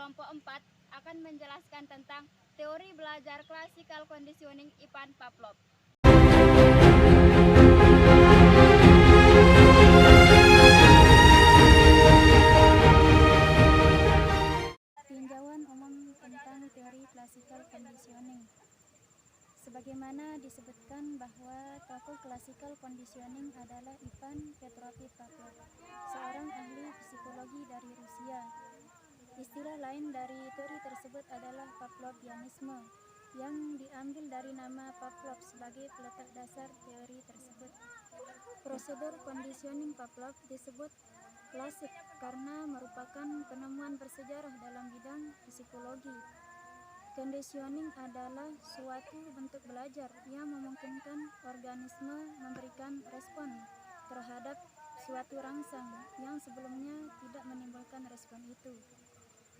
kelompok 4 akan menjelaskan tentang teori belajar classical conditioning Ivan Pavlov. Tinjauan umum tentang teori classical conditioning. Sebagaimana disebutkan bahwa tokoh classical conditioning adalah Ivan Petrovich Pavlov, seorang ahli psikologi dari Rusia. Istilah lain dari teori tersebut adalah Pavlovianisme, yang diambil dari nama Pavlov sebagai peletak dasar teori tersebut. Prosedur conditioning Pavlov disebut klasik karena merupakan penemuan bersejarah dalam bidang psikologi. Conditioning adalah suatu bentuk belajar yang memungkinkan organisme memberikan respon terhadap suatu rangsang yang sebelumnya tidak menimbulkan respon itu,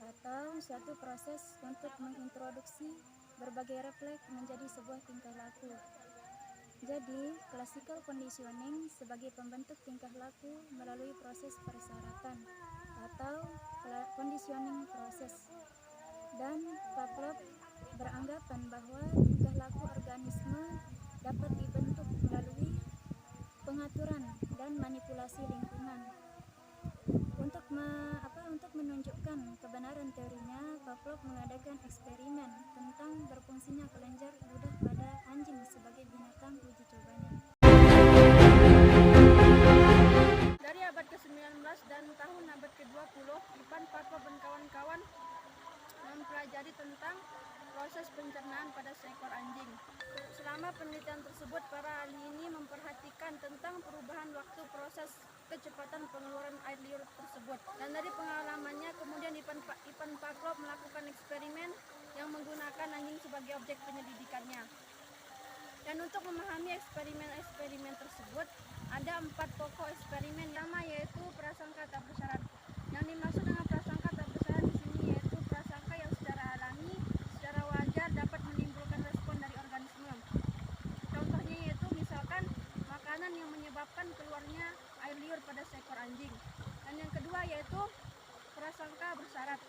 atau suatu proses untuk mengintroduksi berbagai refleks menjadi sebuah tingkah laku. Jadi, classical conditioning sebagai pembentuk tingkah laku melalui proses persyaratan atau conditioning proses. Dan Pavlov beranggapan bahwa tingkah laku organisme dapat dibentuk melalui pengaturan dan manipulasi lingkungan. Untuk menunjukkan kebenaran teorinya, Pavlov mengadakan eksperimen tentang berfungsinya kelenjar ludah pada anjing sebagai binatang uji cobanya. Dari abad ke-19 dan tahun abad ke-20, Ivan Pavlov dan kawan-kawan mempelajari tentang proses pencernaan pada seekor anjing. Selama penelitian tersebut, para ahli ini memperhatikan tentang perubahan waktu proses kecepatan pengeluaran air liur tersebut. Dan dari pengalamannya, kemudian Ivan Pavlov melakukan eksperimen yang menggunakan anjing sebagai objek penyelidikannya. Dan untuk memahami eksperimen tersebut, ada 4 pokok eksperimen. Pertama yaitu prasangka tak bersyarat. Yang dimaksud dengan prasangka tak bersyarat di sini yaitu prasangka yang secara alami, secara wajar dapat menimbulkan respon dari organisme. Contohnya yaitu misalkan makanan yang menyebabkan keluarnya air liur pada seekor anjing. Dan yang kedua yaitu prasangka bersyarat.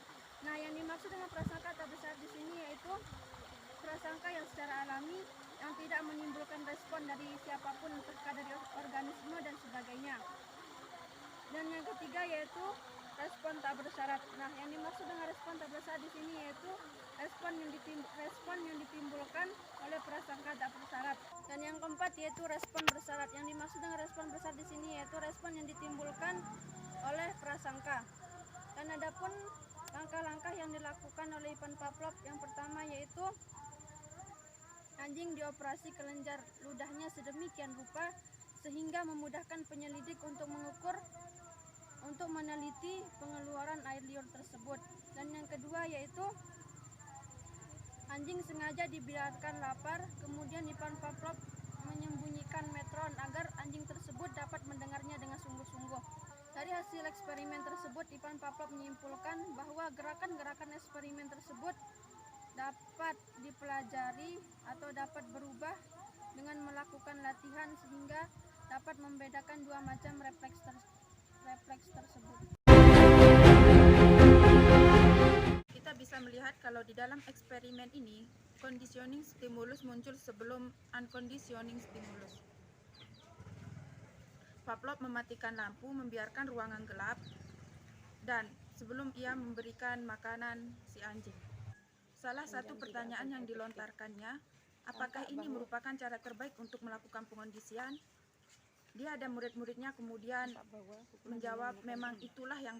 Nah, yang dimaksud dengan prasangka tak bersyarat di sini yaitu prasangka yang secara alami yang tidak menimbulkan respon dari siapapun, entah dari organisme dan sebagainya. Dan yang ketiga yaitu respon tak bersyarat. Nah, yang dimaksud dengan respon tak bersyarat di sini yaitu respon yang ditimbulkan oleh prasangka tak bersyarat. Dan yang keempat yaitu respon bersyarat. Yang dimaksud dengan respon bersyarat di sini yaitu respon yang ditimbulkan oleh prasangka. Dan adapun langkah-langkah yang dilakukan oleh Ivan Pavlov, yang pertama yaitu anjing dioperasi kelenjar ludahnya sedemikian rupa sehingga memudahkan penyelidik untuk meneliti pengeluaran air liur tersebut. Dan yang kedua yaitu anjing sengaja dibiarkan lapar, kemudian Ivan Pavlov menyembunyikan metron agar anjing tersebut dapat mendengarnya dengan sungguh-sungguh. Dari hasil eksperimen tersebut, Ivan Pavlov menyimpulkan bahwa gerakan-gerakan eksperimen tersebut dapat dipelajari atau dapat berubah dengan melakukan latihan sehingga dapat membedakan dua macam refleks tersebut. Kita bisa melihat kalau di dalam eksperimen ini conditioning stimulus muncul sebelum unconditioning stimulus. Pavlov mematikan lampu, membiarkan ruangan gelap, dan sebelum ia memberikan makanan si anjing. Salah satu pertanyaan yang dilontarkannya, apakah ini merupakan cara terbaik untuk melakukan pengondisian? Dia dan murid-muridnya kemudian menjawab, memang itulah yang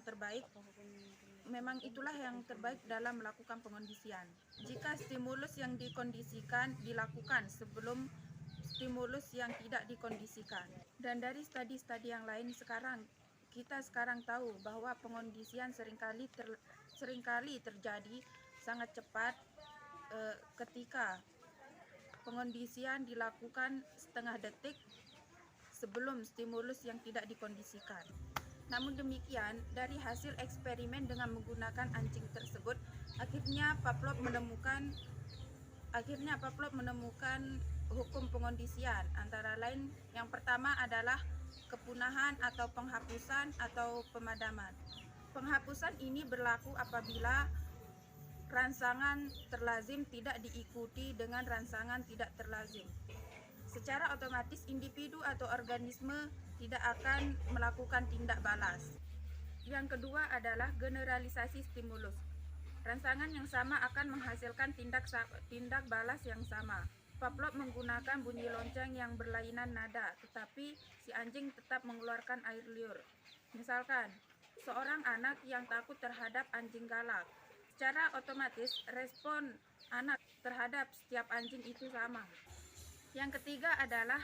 terbaik dalam melakukan pengondisian. Jika stimulus yang dikondisikan dilakukan sebelum stimulus yang tidak dikondisikan. Dan dari studi-studi yang lain kita sekarang tahu bahwa pengondisian seringkali terjadi sangat cepat ketika pengondisian dilakukan setengah detik sebelum stimulus yang tidak dikondisikan. Namun demikian, dari hasil eksperimen dengan menggunakan anjing tersebut, akhirnya Pavlov menemukan hukum pengondisian. Antara lain, yang pertama adalah kepunahan atau penghapusan atau pemadaman. Penghapusan ini berlaku apabila rangsangan terlazim tidak diikuti dengan rangsangan tidak terlazim. Secara otomatis individu atau organisme tidak akan melakukan tindak balas. Yang kedua adalah generalisasi stimulus. Rangsangan yang sama akan menghasilkan tindak balas yang sama. Pavlov menggunakan bunyi lonceng yang berlainan nada, tetapi si anjing tetap mengeluarkan air liur. Misalkan, seorang anak yang takut terhadap anjing galak. Secara otomatis, respon anak terhadap setiap anjing itu sama. Yang ketiga adalah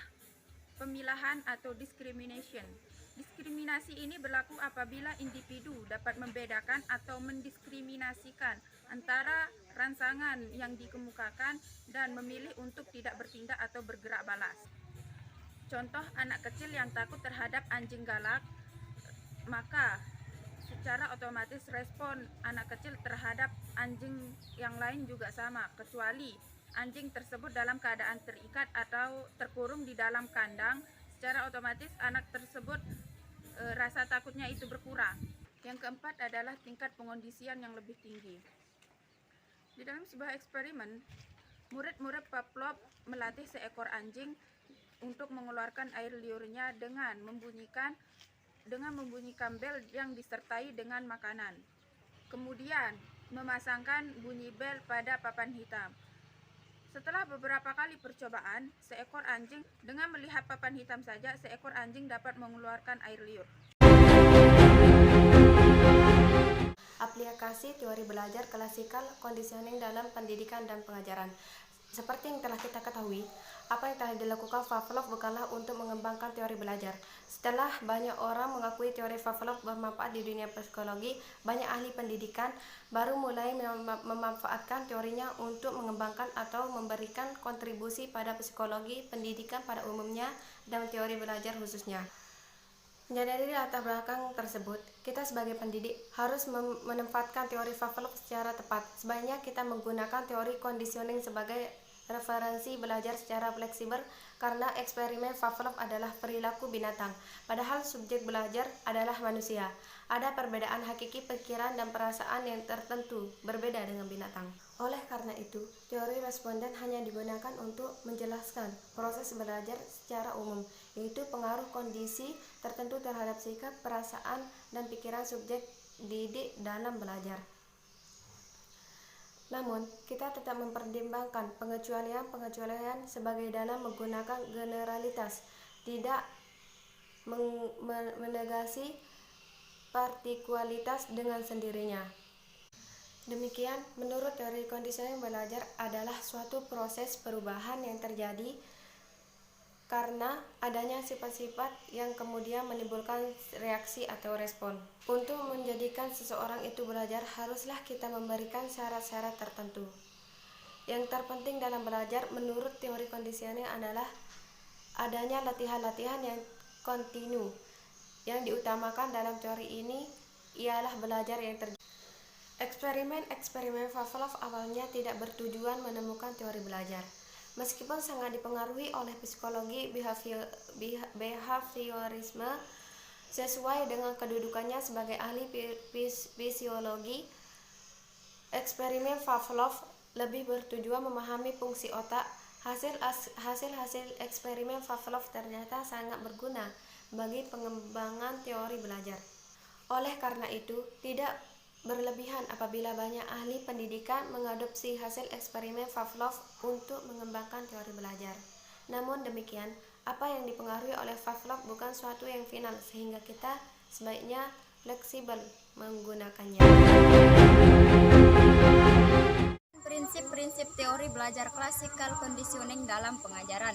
pemilahan atau discrimination. Diskriminasi ini berlaku apabila individu dapat membedakan atau mendiskriminasikan antara rangsangan yang dikemukakan dan memilih untuk tidak bertindak atau bergerak balas. Contoh, anak kecil yang takut terhadap anjing galak, maka secara otomatis respon anak kecil terhadap anjing yang lain juga sama, kecuali anjing tersebut dalam keadaan terikat atau terkurung di dalam kandang. Secara otomatis anak tersebut rasa takutnya itu berkurang. Yang keempat adalah tingkat pengondisian yang lebih tinggi. Di dalam sebuah eksperimen, murid-murid Pavlov melatih seekor anjing untuk mengeluarkan air liurnya dengan membunyikan bel yang disertai dengan makanan. Kemudian memasangkan bunyi bel pada papan hitam. Setelah beberapa kali percobaan, seekor anjing dengan melihat papan hitam saja, seekor anjing dapat mengeluarkan air liur. Aplikasi teori belajar klasikal conditioning dalam pendidikan dan pengajaran. Seperti yang telah kita ketahui, apa yang telah dilakukan Pavlov bukanlah untuk mengembangkan teori belajar. Setelah banyak orang mengakui teori Pavlov bermanfaat di dunia psikologi, banyak ahli pendidikan baru mulai memanfaatkan teorinya untuk mengembangkan atau memberikan kontribusi pada psikologi pendidikan pada umumnya dan teori belajar khususnya. Menyadari latar belakang tersebut, kita sebagai pendidik harus menempatkan teori Pavlov secara tepat. Sebaiknya kita menggunakan teori conditioning sebagai referensi belajar secara fleksibel karena eksperimen Pavlov adalah perilaku binatang, padahal subjek belajar adalah manusia. Ada perbedaan hakiki pikiran dan perasaan yang tertentu, berbeda dengan binatang. Oleh karena itu, teori responden hanya digunakan untuk menjelaskan proses belajar secara umum, yaitu pengaruh kondisi tertentu terhadap sikap, perasaan, dan pikiran subjek didik dalam belajar. Namun, kita tetap mempertimbangkan pengecualian sebagai dalam menggunakan generalitas, tidak menegasi partikulitas dengan sendirinya. Demikian, menurut teori conditioning belajar adalah suatu proses perubahan yang terjadi karena adanya sifat-sifat yang kemudian menimbulkan reaksi atau respon. Untuk menjadikan seseorang itu belajar, haruslah kita memberikan syarat-syarat tertentu. Yang terpenting dalam belajar menurut teori conditioning adalah adanya latihan-latihan yang kontinu. Yang diutamakan dalam teori ini ialah belajar yang terjadi. Eksperimen Pavlov awalnya tidak bertujuan menemukan teori belajar. Meskipun sangat dipengaruhi oleh psikologi behaviorisme sesuai dengan kedudukannya sebagai ahli fisiologi, eksperimen Pavlov lebih bertujuan memahami fungsi otak. Hasil eksperimen Pavlov ternyata sangat berguna bagi pengembangan teori belajar. Oleh karena itu, tidak berlebihan apabila banyak ahli pendidikan mengadopsi hasil eksperimen Pavlov untuk mengembangkan teori belajar. Namun demikian, apa yang dipengaruhi oleh Pavlov bukan suatu yang final, sehingga kita sebaiknya fleksibel menggunakannya. Prinsip-prinsip teori belajar klasikal conditioning dalam pengajaran.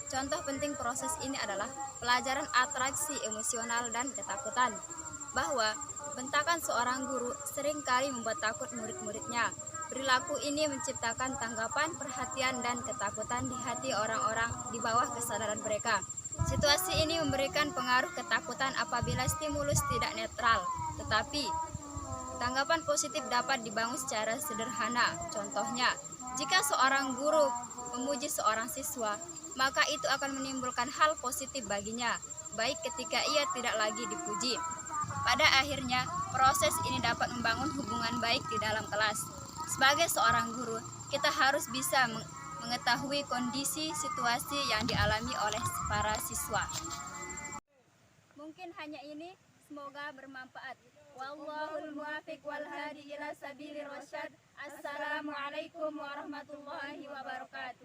Contoh penting proses ini adalah pelajaran atraksi emosional dan ketakutan, bahwa bentakan seorang guru seringkali membuat takut murid-muridnya. Perilaku ini menciptakan tanggapan, perhatian, dan ketakutan di hati orang-orang di bawah kesadaran mereka. Situasi ini memberikan pengaruh ketakutan apabila stimulus tidak netral, tetapi tanggapan positif dapat dibangun secara sederhana. Contohnya, jika seorang guru memuji seorang siswa, maka itu akan menimbulkan hal positif baginya, baik ketika ia tidak lagi dipuji. Pada akhirnya, proses ini dapat membangun hubungan baik di dalam kelas. Sebagai seorang guru, kita harus bisa mengetahui kondisi situasi yang dialami oleh para siswa. Mungkin hanya ini, semoga bermanfaat. Wallahul muwaffiq wal hadi ila sabilir rasyad. Assalamualaikum warahmatullahi wabarakatuh.